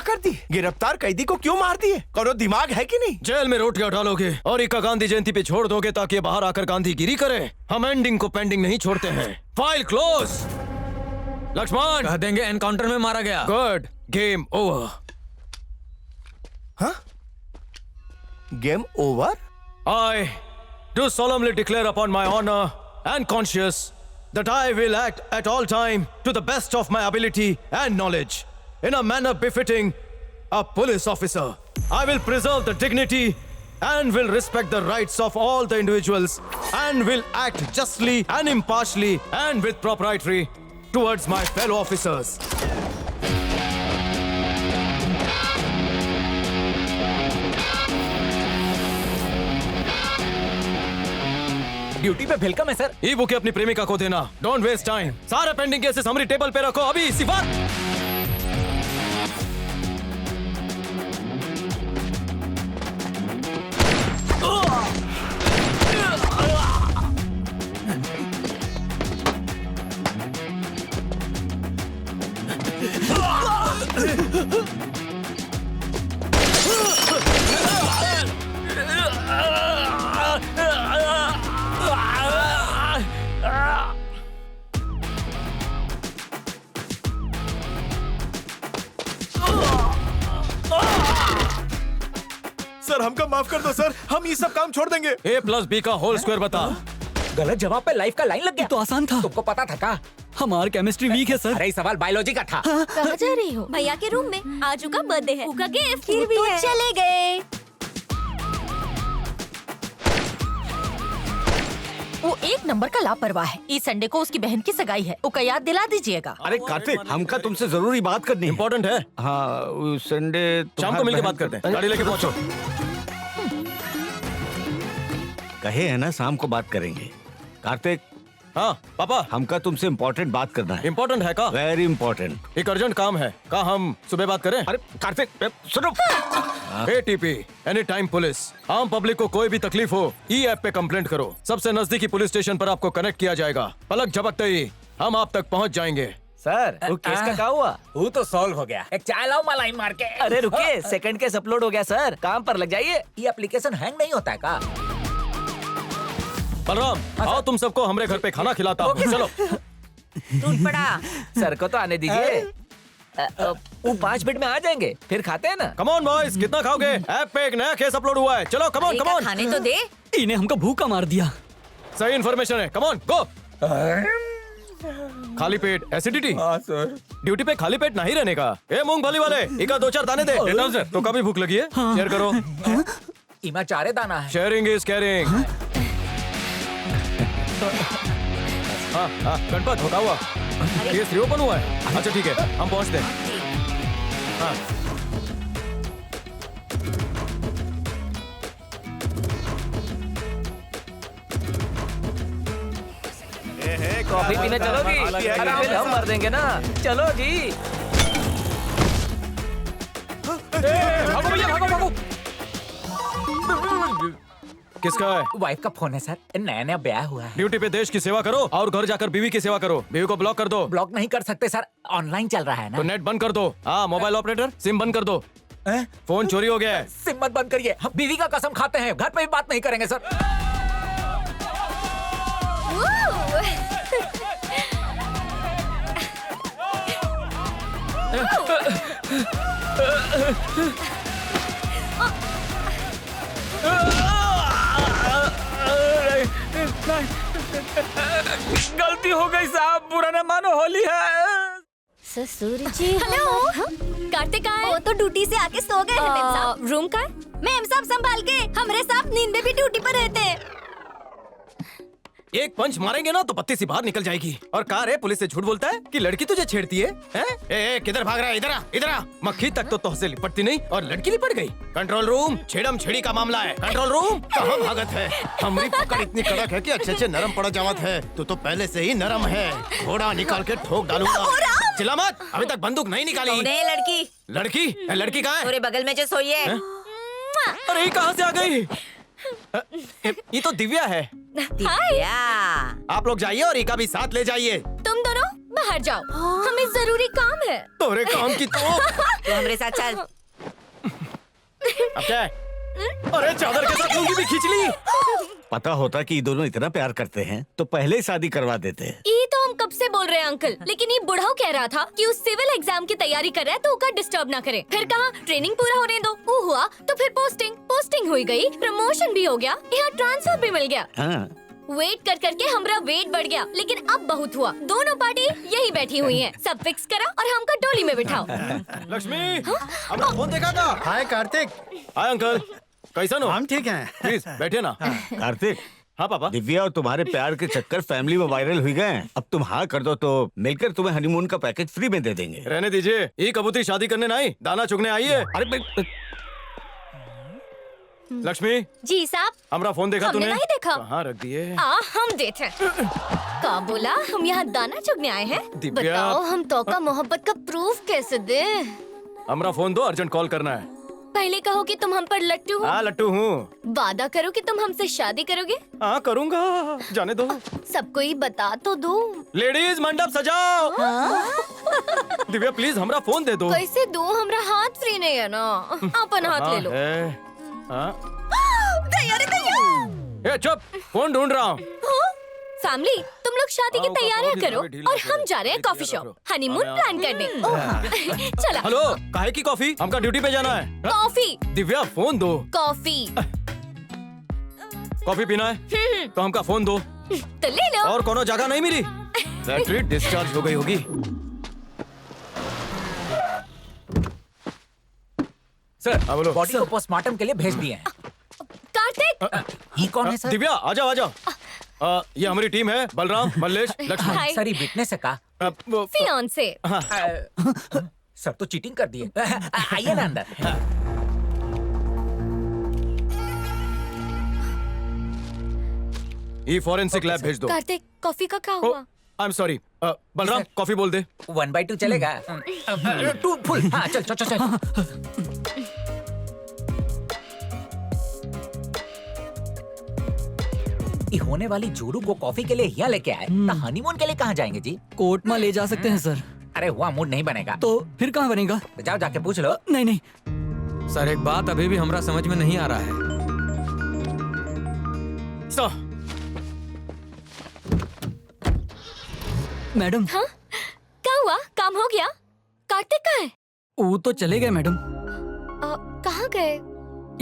कर दी? गिरफ्तार कैदी को क्यों मार दिए? करो दिमाग है कि नहीं? जेल में रोटियां डालोगे और इका गांधी जयंती पे छोड़ दोगे ताकि बाहर आकर गांधीगिरी करे। हम एंडिंग को पेंडिंग नहीं छोड़ते हैं। File close. लक्ष्मण कह देंगे एनकाउंटर में मारा गया। Good, game over. हाँ? Game over? I do solemnly declare upon my honor and conscience that I will act at all time to the best of my ability and knowledge in a manner befitting a police officer. I will preserve the dignity and will respect the rights of all the individuals and will act justly and impartially and with propriety towards my fellow officers. Duty पे welcome है sir. ई bouquet अपनी प्रेमिका को देना। Don't waste time. सारे pending cases हमारी table पे रखो अभी इसी वक्त। सर हमका माफ कर दो सर, हम ये सब काम छोड़ देंगे। A+B का होल स्क्वायर बता। गलत जवाब पे लाइफ का लाइन लग गया। तो आसान था। तुमको पता था का? हमार केमिस्ट्री वीक है सर। अरे सवाल बायोलॉजी का था। कहाँ जा रही हो? भैया के रूम में। आज का बर्थडे है, उका गिफ्ट फिर भी है। चले गए। वो एक नंबर का लापरवाह है। इस संडे को उसकी बहन की सगाई है, उका याद दिला दीजिएगा। अरे कार्तिक, हमका तुमसे जरूरी बात करनी है। इम्पोर्टेंट है। हाँ, संडे शाम को मिलके बात करते हैं। गाड़ी लेके पहुंचो। कहे है ना शाम को बात करेंगे। कार्तिक। हाँ पापा, हमका तुमसे इम्पोर्टेंट बात करना है। इम्पोर्टेंट है का? Very important. एक अर्जेंट काम है का, हम सुबह बात करें? अरे कार्तिक सुनो। ATP any time police. आम पब्लिक को कोई भी तकलीफ हो ई ऐप पे कंप्लेंट करो। सबसे नजदीकी पुलिस स्टेशन पर आपको कनेक्ट किया जाएगा। पलक झपकते ही हम आप तक पहुंच जाएंगे। सर वो केस का क्या हुआ? वो तो सॉल्व हो गया। एक चाय लाओ मलाई मार के। अरे रुकिए, सेकंड केस अपलोड हो गया सर, काम पर लग जाइए। ये एप्लीकेशन हैंग नहीं होता है का? बलराम आओ, तुम सबको हमारे घर पे खाना खिलाता हूँ। चलो। टूट पड़ा। सर को तो आने दीजिए। वो 5 मिनट में आ जाएंगे, फिर खाते हैं ना। कम ऑन बॉयज, कितना खाओगे? ऐप पे एक नया केस अपलोड हुआ है। चलो कम ऑन कम ऑन। खाने तो दे। इन्हें हमको भूखा मार दिया। सही इन्फॉर्मेशन है, कम ऑन गो। खाली पेट एसिडिटी? हाँ सर। ड्यूटी पे खाली पेट नहीं रहने का। ए मूंगफली वाले, इका 2-4 दाने दे। सर तो कभी भूख लगी है? शेयर करो। इमा चारे दाना है। Sharing is caring. हाँ हाँ, गणपत होता हुआ ये ओपन हुआ है। अच्छा ठीक है, हम पहुँचते हैं। हाँ कॉफी पीने चलोगी? आराम से हम मर देंगे ना। चलो जी। भागो भैया, भागो भागो। किसका है? वाइफ का फोन है सर, नया नया ब्याह हुआ है। ड्यूटी पे देश की सेवा करो और घर जाकर बीवी की सेवा करो। बीवी को ब्लॉक कर दो। ब्लॉक नहीं कर सकते सर, ऑनलाइन चल रहा है ना। तो नेट बंद कर दो। हाँ, मोबाइल ऑपरेटर सिम बंद कर दो। फोन चोरी हो गया है। सिम मत बंद करिए, हम बीवी का कसम खाते हैं, घर पे भी बात नहीं करेंगे सर। गलती हो गई साहब, बुरा न मानो, होली है। ससुर जी। हेलो, कार्तिक आए? वो तो ड्यूटी से आके सो गए हैं मेम साहब। रूम का? मेम साहब संभाल के, हमारे साथ नींद में भी ड्यूटी पर रहते हैं। एक पंच मारेंगे ना तो पत्ती सी बाहर निकल जाएगी। और कार है, पुलिस से झूठ बोलता है कि लड़की तुझे छेड़ती है, हैं? ए, किधर भाग रहा है? इधर आ, इधर आ। मक्खी तक तो तुझसे लिपटती नहीं और लड़की लिपट गई। कंट्रोल रूम, छेड़म छेड़ी का मामला है। कंट्रोल रूम, कहाँ भागत है? हमारी पकड़ इतनी कड़क है कि अच्छे नरम पड़ जावत है। तू तो पहले से ही नरम है। घोड़ा निकाल के ठोक डालूंगा। चिल्ला मत, अभी तक बंदूक नहीं निकाली। लड़की लड़की? लड़की कहाँ है? पूरे बगल में जो सोई है। अरे कहाँ से आ गई? ये तो दिव्या है। दिव्या। आप लोग जाइए और ईका भी साथ ले जाइए। तुम दोनों बाहर बाहर जाओ, हमें जरूरी काम है। तोरे काम की तो तो हमरे साथ चल। अब क्या है? अरे चादर के साथ लुंगी भी खींच ली। पता होता कि ये दोनों इतना प्यार करते हैं तो पहले ही शादी करवा देते। ये तो हम कब से बोल रहे हैं अंकल, लेकिन ये बुढ़ाऊ कह रहा था कि उस सिविल एग्जाम की तैयारी कर रहा है तो उसका डिस्टर्ब ना करे। फिर कहा ट्रेनिंग पूरा होने दो, वो हुआ तो फिर पोस्टिंग हुई गई, प्रमोशन भी हो गया, यहाँ ट्रांसफर भी मिल गया। हाँ। वेट कर करके हमारा वेट बढ़ गया, लेकिन अब बहुत हुआ। दोनों पार्टी यही बैठी हुई हैं, सब फिक्स करा और हमको टोली में बिठाओ। लक्ष्मी, हमने फोन देखा था। हाय कार्तिक। हाय अंकल, कैसन हो? हम ठीक हैं। प्लीज बैठे ना। कार्तिक, हाँ पापा। दिव्या और तुम्हारे प्यार के चक्कर फैमिली में वायरल हुई गए हैं। अब तुम हाँ कर दो तो मिलकर तुम्हें हनीमून का पैकेज फ्री में दे देंगे। रहने दीजिए, ये कबूतरी शादी करने ना आई, दाना चुगने आई है। अरे लक्ष्मी जी साहब, हमारा फोन देखा हमने तूने? नहीं देखा। कहाँ रख दिए? हम देते का बोला, हम यहाँ दाना चुगने आए हैं। दिव्या। बताओ हम तो का मोहब्बत का प्रूफ कैसे दे? हमारा फोन दो, अर्जेंट कॉल करना है। पहले कहो कि तुम हम पर लट्टू हो, हाँ लट्टू हूँ। वादा करो कि तुम हमसे शादी करोगे। हाँ करूँगा, जाने दो। सबको ही बता तो दो। लेडीज मंडप सजाओ। दिव्या प्लीज हमारा फोन दे दो। कैसे दो, हमरा हाथ फ्री नहीं है ना। अपन हाथ ले लो। तैयारी तैयार। ए चुप, फोन ढूंढ रहा हूँ। फैमिली, तुम लोग शादी की तैयारियां करो और हम जा रहे हैं कॉफी शॉप हनीमून प्लान करने। चला। हेलो, काहे की कॉफी? हमका ड्यूटी पे जाना है। कॉफी। दिव्या फोन दो। कॉफी कॉफी पीना है तो हमका फोन दो। तो ले लो। और कोनो जगह नहीं मिली, बैटरी डिस्चार्ज हो गई होगी। सर, हाँ, बोलो। बॉडी को पोस्टमार्टम के लिए भेज दिए हैं। कार्तिक। ये कौन है सर? दिव्या आ जाओ आ जाओ। ये हमारी टीम है, बलराम, मल्लेश, लक्ष्मण। हाय। सर, ये विटनेस है का? फियांसे। सर तो चीटिंग कर दिए। आइए ना अंदर। ये फॉरेंसिक लैब भेज दो। कार्तिक, कॉफी का क्या हुआ? I am sorry, Balram coffee बोल दे। 1/2 चलेगा? 2 फुल। हाँ चल चल चल चल। ये होने वाली जोरू को कॉफी के लिए यहाँ लेके आए, तो हनीमून के लिए कहाँ जाएंगे जी? कोर्ट में ले जा सकते हैं सर। अरे हुआ मूड नहीं बनेगा तो फिर कहाँ बनेगा? तो जाओ जाके पूछ लो। नहीं नहीं। सर एक बात अभी भी हमरा समझ में नहीं आ रहा है। मैडम। हाँ? क्या हुआ? काम हो गया? कार्तिक कहाँ है? वो तो चले गए मैडम। कहाँ गए?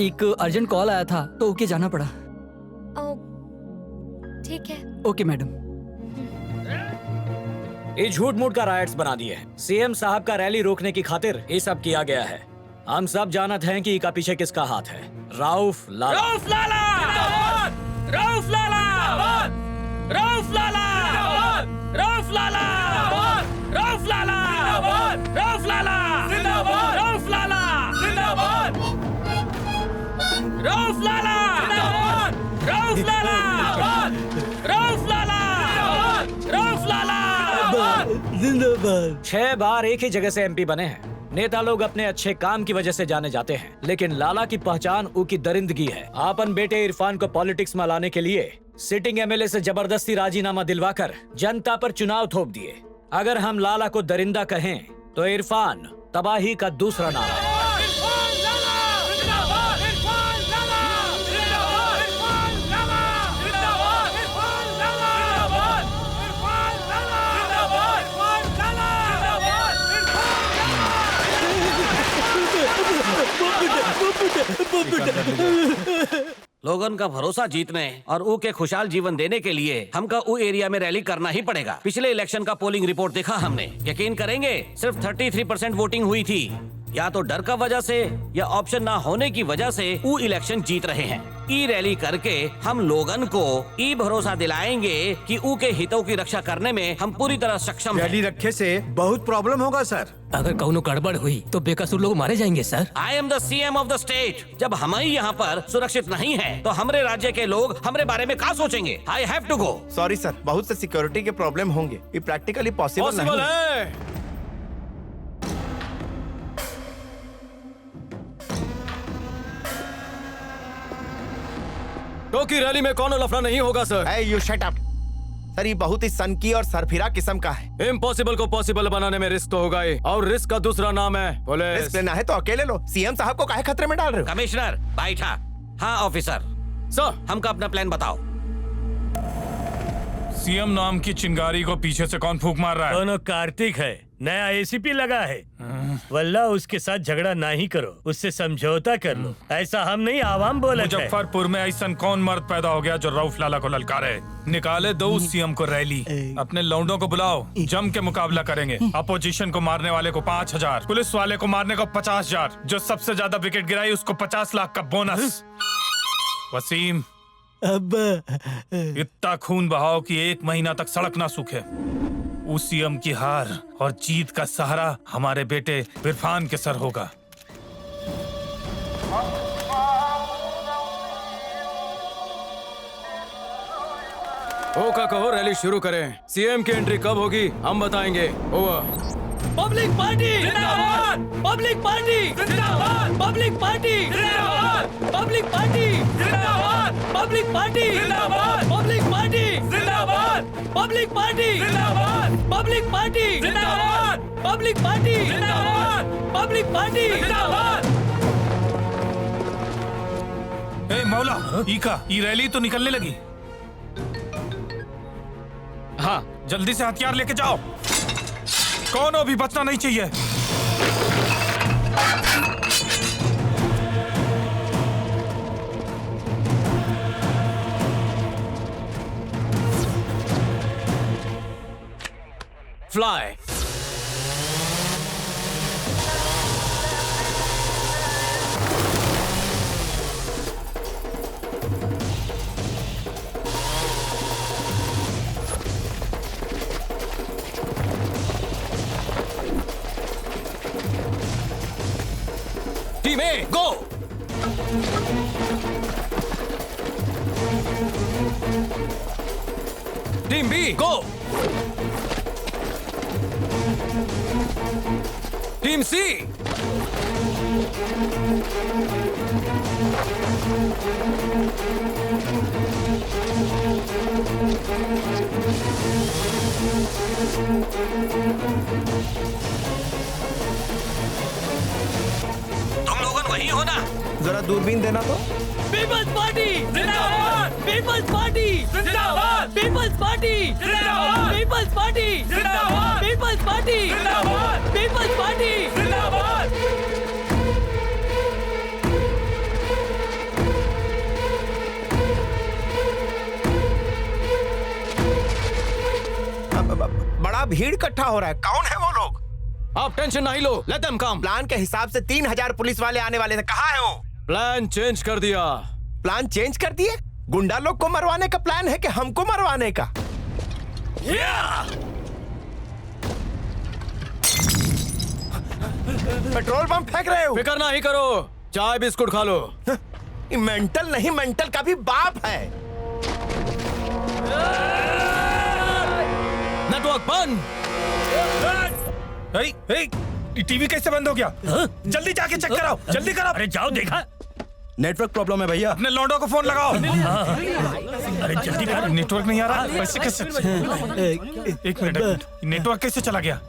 एक अर्जेंट कॉल आया था तो ओके जाना पड़ा। ठीक है। Okay madam. ये झूठ मूठ का राइट्स बना दिए हैं। सीएम साहब का रैली रोकने की खातिर ये सब किया गया है। हम सब जानत हैं कि इसका पीछे किसका हाथ है। राउफ लाला। राउफ लाला! राउफ लाला! राउफ लाला! राउफ लाला! राउफ लाला! राउफ लाला! जिंदाबाद! राउफ लाला! जिंदाबाद! राउफ लाला! राउफ लाला! राउफ लाला! राउफ लाला! जिंदाबाद। 6 बार एक ही जगह से एमपी बने हैं। नेता लोग अपने अच्छे काम की वजह से जाने जाते हैं, लेकिन लाला की पहचान उनकी दरिंदगी है। आपन बेटे इरफान को पॉलिटिक्स में लाने के लिए सिटिंग एमएलए से जबरदस्ती राजीनामा दिलवाकर जनता पर चुनाव थोप दिए। अगर हम लाला को दरिंदा कहें तो इरफान तबाही का दूसरा नाम है। लोगन का भरोसा जीतने और ऊ के खुशहाल जीवन देने के लिए हमका ऊ एरिया में रैली करना ही पड़ेगा। पिछले इलेक्शन का पोलिंग रिपोर्ट देखा हमने। यकीन करेंगे सिर्फ 33% वोटिंग हुई थी। या तो डर का वजह से या ऑप्शन ना होने की वजह से ऊ इलेक्शन जीत रहे हैं। ई रैली करके हम लोगन को ई भरोसा दिलाएंगे कि ऊ के हितों की रक्षा करने में हम पूरी तरह सक्षम हैं। रैली रखे से बहुत प्रॉब्लम होगा सर। अगर कौनो गड़बड़ हुई तो बेकसूर लोग मारे जाएंगे sir. I am the CM of the state. जब हम ही यहाँ पर सुरक्षित नहीं है तो हमारे राज्य के लोग हमारे बारे में क्या सोचेंगे? I have to go. Sorry sir, बहुत से सिक्योरिटी के प्रॉब्लम होंगे। ये प्रैक्टिकली पॉसिबल नहीं है। तो की रैली में कौन लफड़ा नहीं होगा sir. Hey, you shut up. Sir ये बहुत ही सनकी और सरफिरा किस्म का है। इम्पॉसिबल को पॉसिबल बनाने में रिस्क तो होगा ही, और रिस्क का दूसरा नाम है रिस्क पुलिस। लेना है तो अकेले लो, सीएम साहब को काहे खतरे में डाल रहे हो? कमिश्नर बैठा। हाँ ऑफिसर, सर हमको अपना प्लान बताओ। सीएम नाम की चिंगारी को पीछे से कौन फूंक मार रहा है? दोनों कार्तिक है, नया एसीपी लगा है। वल्ला उसके साथ झगड़ा नहीं करो, उससे समझौता कर लो। ऐसा हम नहीं आवाम बोले। मुजफ्फरपुर में ऐसा कौन मर्द पैदा हो गया जो रऊफ लाला को ललकारे? निकाले दो उस सीएम को रैली, अपने लौंडों को बुलाओ, जम के मुकाबला करेंगे। अपोजिशन को मारने वाले को 5,000, पुलिस वाले को मारने को 50,000, जो सबसे ज्यादा विकेट गिराई उसको 50 लाख का बोनस। वसीम, अब इतना खून बहाओ कि 1 महीना तक सड़क ना सूखे। उस सीएम की हार और जीत का सहारा हमारे बेटे इरफान के सर होगा। ओका कहो रैली शुरू करें। सीएम की एंट्री कब होगी हम बताएंगे। ओवर। पब्लिक पार्टी जिंदाबाद, पब्लिक पार्टी जिंदाबाद, पब्लिक पार्टी जिंदाबाद, पब्लिक पार्टी जिंदाबाद, पब्लिक पार्टी जिंदाबाद, पब्लिक पार्टी जिंदाबाद, पब्लिक पार्टी जिंदाबाद, पब्लिक पार्टी जिंदाबाद, पब्लिक पार्टी जिंदाबाद, पब्लिक पार्टी जिंदाबाद। ए मौला, ईका, ये रैली तो निकलने लगी। हाँ, जल्दी से हथियार लेके जाओ, कौन भी बचना नहीं चाहिए। Fly. Team A go. Team be go. Team सी। तुम लोगन वही हो ना? जरा दूरबीन देना तो। पीपल्स पार्टी जिंदाबाद, पीपल्स पार्टी जिंदाबाद, पीपल्स पार्टी जिंदाबाद, पीपल्स पार्टी जिंदाबाद, पीपल्स पार्टी जिंदाबाद, पीपल्स पार्टी जिंदाबाद। बड़ा भीड़ इकट्ठा हो रहा है, कौन है वो लोग? आप टेंशन नहीं लो, लेट देम कम। प्लान के हिसाब से 3,000 पुलिस वाले आने वाले थे, कहाँ है वो? प्लान चेंज कर दिया। प्लान चेंज कर दिए? गुंडा लोग को मरवाने का प्लान है कि हमको मरवाने का? पेट्रोल बम फेंक रहे हो? फिक्र नहीं करो, चाय बिस्कुट खा लो। मेंटल नहीं, मेंटल का भी बाप है। नेटवर्क बंद। टीवी कैसे बंद हो गया? जल्दी जाके चेक कराओ, जल्दी कराओ। अरे जाओ, देखा नेटवर्क प्रॉब्लम है भैया। अपने लौंडों को फोन लगाओ। अरे जल्दी कर, नेटवर्क नहीं आ रहा। कैसे? एक मिनट, नेटवर्क कैसे चला गया?